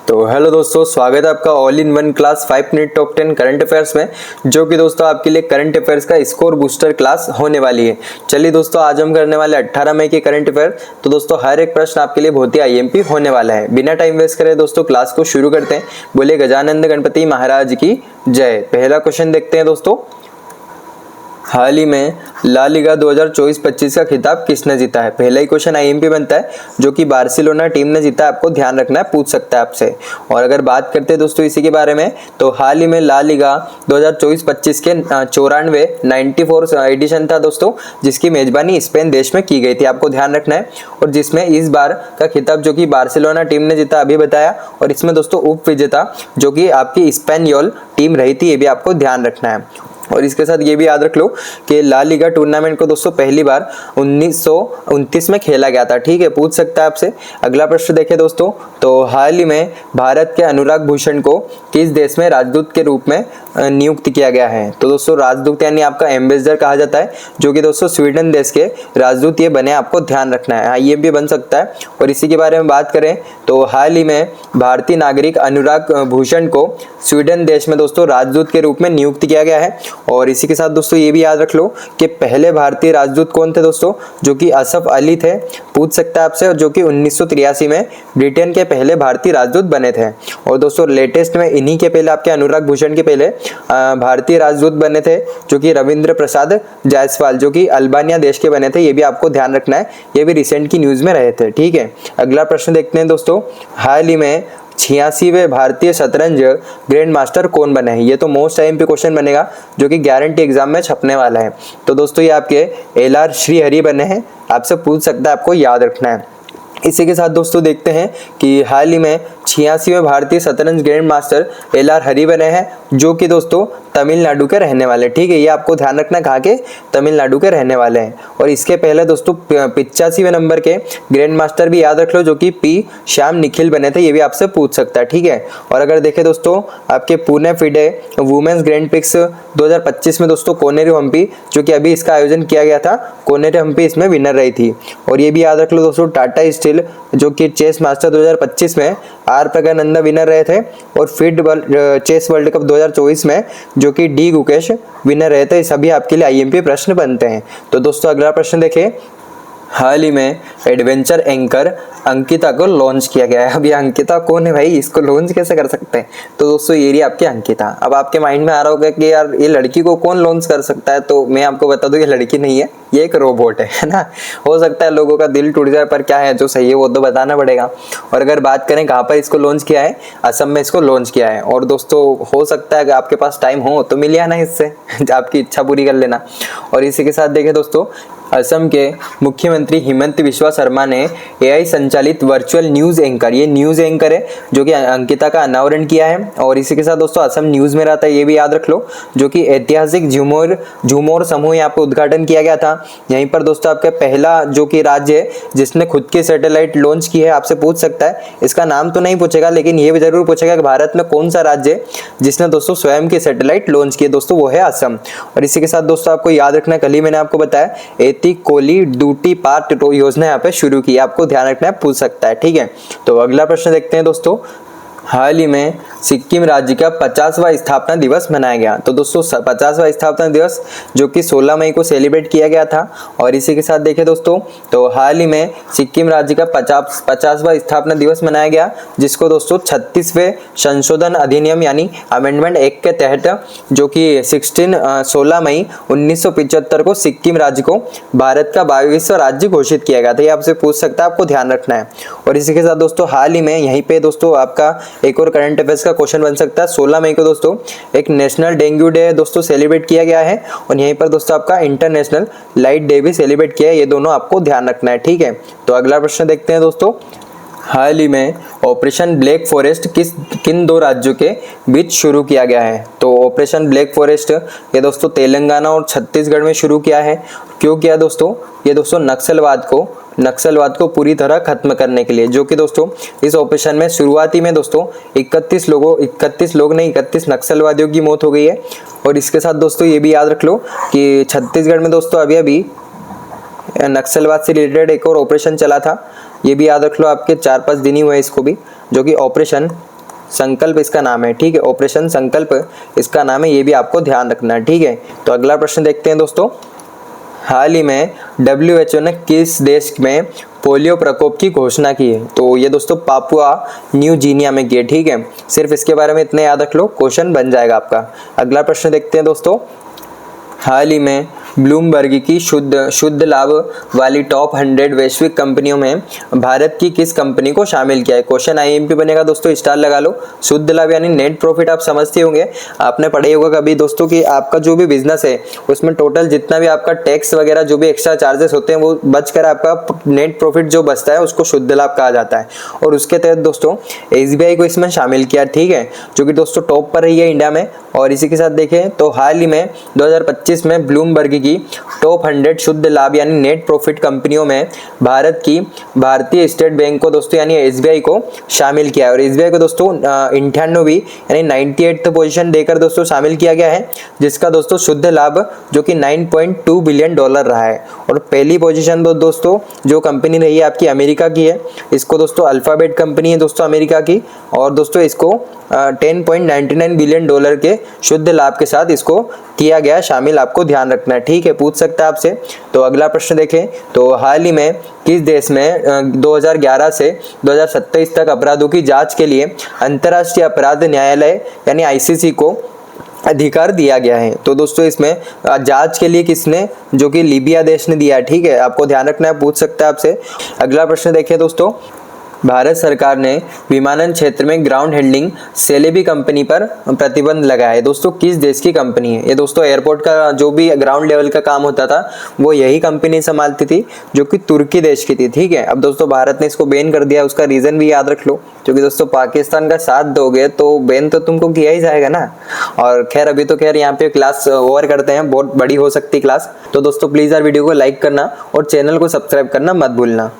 तो हेलो दोस्तों, स्वागत है आपका all in one class 5 minute top 10 current affairs में, जो कि दोस्तों आपके लिए करंट अफेयर्स का स्कोर बूस्टर क्लास होने वाली है। चलिए दोस्तों, आज हम करने वाले 18 मई के करंट अफेयर। तो दोस्तों हर एक प्रश्न आपके लिए बहुत ही आईएमपी होने वाला है। बिना टाइम वेस्ट करे दोस्तों क्लास को शुरू करते हैं। बोले गजानंद गणपति महाराज की जय। पहला क्वेश्चन देखते हैं दोस्तों। हाल ही में ला लीगा 2024-25 का खिताब किसने जीता है? पहला ही क्वेश्चन आईएमपी बनता है, जो कि बार्सिलोना टीम ने जीता है। आपको ध्यान रखना है, पूछ सकता है आपसे। और अगर बात करते हैं दोस्तों इसी के बारे में, तो हाल ही में ला लीगा 2024-25 के 94 एडिशन था दोस्तों, जिसकी मेजबानी स्पेन देश में की गई थी। आपको ध्यान रखना है। और जिसमें इस बार का खिताब जो कि बार्सिलोना टीम ने जीता, अभी बताया। और इसमें दोस्तों उप विजेता जो कि आपकी स्पेनियोल टीम रही थी, ये भी आपको ध्यान रखना है। और इसके साथ ये भी याद रख लो कि ला लीगा टूर्नामेंट को दोस्तों पहली बार 1929 में खेला गया था। ठीक है, पूछ सकता है आपसे। अगला प्रश्न देखें दोस्तों, तो हाल ही में भारत के अनुराग भूषण को किस देश में राजदूत के रूप में नियुक्त किया गया है? तो दोस्तों राजदूत यानी आपका एम्बेसडर कहा जाता है, जो कि दोस्तों स्वीडन देश के राजदूत ये बने। आपको ध्यान रखना है। हाँ, ये भी बन सकता है। और इसी के बारे में बात करें तो हाल ही में भारतीय नागरिक अनुराग भूषण को स्वीडन देश में दोस्तों राजदूत के रूप में नियुक्त किया गया है। और इसी के साथ दोस्तों ये भी याद रख लो कि पहले भारतीय राजदूत कौन थे दोस्तों, जो कि असफ अली थे। पूछ सकता है आपसे। और जो कि 1983 में ब्रिटेन के पहले भारतीय राजदूत बने थे। और दोस्तों लेटेस्ट में इन्हीं के पहले आपके अनुराग भूषण के पहले भारतीय राजदूत बने थे, जो कि रविंद्र प्रसाद जायसवाल, जो कि अल्बानिया देश के बने थे। ये भी आपको ध्यान रखना है, ये भी रिसेंट की न्यूज में रहे थे। ठीक है, अगला प्रश्न देखते हैं दोस्तों। हाल ही में 86वें भारतीय शतरंज ग्रैंड मास्टर कौन बने हैं? ये तो मोस्ट आईएमपी क्वेश्चन बनेगा, जो कि गारंटी एग्जाम में छपने वाला है। तो दोस्तों ये आपके एलआर श्रीहरि बने हैं। आपसे पूछ सकता है, आपको याद रखना है। इसी के साथ दोस्तों देखते हैं कि हाल ही में 86वें भारतीय शतरंज ग्रैंड मास्टर एलआर हरि बने हैं, जो कि दोस्तों तमिलनाडु के रहने वाले। ठीक है, ये आपको ध्यान रखना, कहाँ के? तमिलनाडु के रहने वाले हैं। और इसके पहले दोस्तों 85वें नंबर के ग्रैंड मास्टर भी याद रख लो, जो कि पी श्याम निखिल बने थे। ये भी आपसे पूछ सकता है। ठीक है, और अगर देखें दोस्तों आपके Pune FIDE women's grand prix 2025 में दोस्तों कोनेरू हम्पी, जो कि अभी इसका आयोजन किया गया था, कोनेरू हम्पी इसमें विनर रही थी। और ये भी याद रख लो दोस्तों टाटा स्टील, जो कि चेस मास्टर 2025 में आर प्रज्ञानंदा विनर रहे थे। और फिड चेस वर्ल्ड कप 2024 में जो कि डी गुकेश विनर रहे थे। सभी आपके लिए आईएमपी प्रश्न बनते हैं। तो दोस्तों अगला प्रश्न देखें। हाल ही में एडवेंचर एंकर अंकिता को लॉन्च किया गया है। अब ये अंकिता कौन है भाई, इसको लॉन्च कैसे कर सकते हैं? तो दोस्तों ये रही आपकी अंकिता। अब आपके माइंड में आ रहा होगा कि यार ये लड़की को कौन लॉन्च कर सकता है, तो मैं आपको बता दूं ये लड़की नहीं है, ये एक रोबोट है ना। हो सकता है लोगों का दिल टूट जाए, पर क्या है जो सही है वो तो बताना पड़ेगा। और अगर बात करें कहाँ पर इसको लॉन्च किया है, असम में इसको लॉन्च किया है। और दोस्तों हो सकता है कि आपके पास टाइम हो तो मिल आना इससे आपकी इच्छा पूरी कर लेना। और इसी के साथ देखें दोस्तों, असम के मुख्यमंत्री हिमंत बिस्वा शर्मा ने एआई संचालित वर्चुअल न्यूज एंकर, ये न्यूज एंकर है, जो कि अंकिता का अनावरण किया है। और इसी के साथ दोस्तों असम न्यूज में रहता है, ये भी याद रख लो, जो कि ऐतिहासिक झूमर समूह यहाँ पे उद्घाटन किया गया था। यहीं पर दोस्तों आपका पहला जो कि राज्य है जिसने खुद की सैटेलाइट लॉन्च की है। आपसे पूछ सकता है, इसका नाम तो नहीं पूछेगा, लेकिन ये भी जरूर पूछेगा कि भारत में कौन सा राज्य है जिसने दोस्तों स्वयं की सैटेलाइट लॉन्च की है। दोस्तों वो है असम। और इसी के साथ दोस्तों आपको याद रखना, कल ही मैंने आपको बताया कोली डूटी पार्ट योजना यहाँ पे शुरू की। आपको ध्यान रखना है, पूछ सकता है। ठीक है, तो अगला प्रश्न देखते हैं दोस्तों। हाल ही में सिक्किम राज्य का 50वां स्थापना दिवस मनाया गया। तो दोस्तों 50वां स्थापना दिवस जो कि 16 मई को सेलिब्रेट किया गया था। और इसी के साथ देखें दोस्तों, तो हाल ही में सिक्किम राज्य का 50वां स्थापना दिवस मनाया गया, जिसको दोस्तों 36वें संशोधन अधिनियम यानी अमेंडमेंट एक्ट के तहत, जो कि 16 मई 1975 को सिक्किम राज्य को भारत का 22वां राज्य घोषित किया गया था। ये आपसे पूछ सकता है, आपको ध्यान रखना है। और इसी के साथ दोस्तों हाल ही में यहीं पे दोस्तों आपका एक और करंट अफेयर्स का क्वेश्चन बन सकता है। 16 मई को दोस्तों एक नेशनल डेंगू डे दोस्तों सेलिब्रेट किया गया है। और यहीं पर दोस्तों आपका इंटरनेशनल लाइट डे भी सेलिब्रेट किया है। ये दोनों आपको ध्यान रखना है। ठीक है, तो अगला प्रश्न देखते हैं दोस्तों। हाल ही में ऑपरेशन ब्लैक फॉरेस्ट किन दो राज्यों के बीच शुरू किया गया है? तो ऑपरेशन ब्लैक फॉरेस्ट ये दोस्तों तेलंगाना और छत्तीसगढ़ में शुरू किया है। क्यों किया दोस्तों? ये दोस्तों नक्सलवाद को पूरी तरह खत्म करने के लिए, जो कि दोस्तों इस ऑपरेशन में शुरुआती में दोस्तों 31 नक्सलवादियों की मौत हो गई है। और इसके साथ दोस्तों ये भी याद रख लो कि छत्तीसगढ़ में दोस्तों अभी नक्सलवाद से रिलेटेड एक और ऑपरेशन चला था। ये भी याद रख लो, आपके 4-5 दिन ही हुए इसको भी, जो कि ऑपरेशन संकल्प इसका नाम है, ठीक है, ऑपरेशन संकल्प इसका नाम है, ये भी आपको ध्यान रखना है, ठीक है। तो अगला प्रश्न देखते हैं दोस्तों, हाल ही में WHO ने किस देश में पोलियो प्रकोप की घोषणा की है? तो ये दोस्तों पापुआ न्यू गिनिया में की है, ठीक है। सिर्फ इसके बारे में इतने याद रख लो, क्वेश्चन बन जाएगा आपका। अगला प्रश्न देखते हैं दोस्तों, हाल ही में ब्लूमबर्ग की शुद्ध लाभ वाली टॉप 100 वैश्विक कंपनियों में भारत की किस कंपनी को शामिल किया है? क्वेश्चन IMP बनेगा दोस्तों, स्टार लगा लो। शुद्ध लाभ यानी नेट प्रॉफिट आप समझते होंगे, आपने पढ़े होगा कभी दोस्तों कि आपका जो भी बिजनेस है उसमें टोटल जितना भी आपका टैक्स वगैरह जो भी एक्स्ट्रा चार्जेस होते हैं वो बचकर आपका नेट प्रॉफिट जो बचता है उसको शुद्ध लाभ कहा जाता है। और उसके तहत दोस्तों SBI को इसमें शामिल किया, ठीक है, जो कि दोस्तों टॉप पर रही है इंडिया में। और इसी के साथ देखें तो हाल ही में 2025 में ब्लूमबर्ग की टॉप 100 शुद्ध लाभ यानी नेट प्रॉफिट कंपनियों में भारत की भारतीय स्टेट बैंक को दोस्तों यानी SBI को शामिल किया है। और SBI को दोस्तों 98वीं यानी 98th पोजीशन देकर दोस्तों शामिल किया गया है, जिसका दोस्तों शुद्ध लाभ जो कि $9.2 बिलियन रहा है। और पहली पोजीशन दोस्तों जो कंपनी रही है आपकी अमेरिका की है, इसको दोस्तों अल्फाबेट कंपनी है दोस्तों अमेरिका की, और दोस्तों इसको $10.99 बिलियन के शुद्ध लाभ के साथ इसको किया गया शामिल, आपको ध्यान रखना है, ठीक है, पूछ सकता है आपसे। तो अगला प्रश्न देखें तो हाल ही में किस देश में 2011 से 2027 तक अपराधों की जांच के लिए अंतर्राष्ट्रीय अपराध न्यायालय यानी ICC को अधिकार दिया गया है? तो दोस्तों इसमें जांच के लिए किसने, जो कि लीबिया देश ने दिया है, ठीक है, आपको ध्यान रखना है, पूछ सकता है आपसे। अगला प्रश्न देखिए दोस्तों, भारत सरकार ने विमानन क्षेत्र में ग्राउंड हैंडलिंग सेलेबी कंपनी पर प्रतिबंध लगाया है। दोस्तों किस देश की कंपनी है? ये दोस्तों एयरपोर्ट का जो भी ग्राउंड लेवल का काम होता था वो यही कंपनी संभालती थी, जो कि तुर्की देश की थी, ठीक है। अब दोस्तों भारत ने इसको बैन कर दिया, उसका रीजन भी याद रख लो, क्योंकि दोस्तों पाकिस्तान का साथ दोगे तो बैन तो तुमको किया ही जाएगा ना। और खैर अभी तो खैर यहाँ पे क्लास ओवर करते हैं, बहुत बड़ी हो सकती क्लास। तो दोस्तों प्लीज यार वीडियो को लाइक करना और चैनल को सब्सक्राइब करना मत भूलना।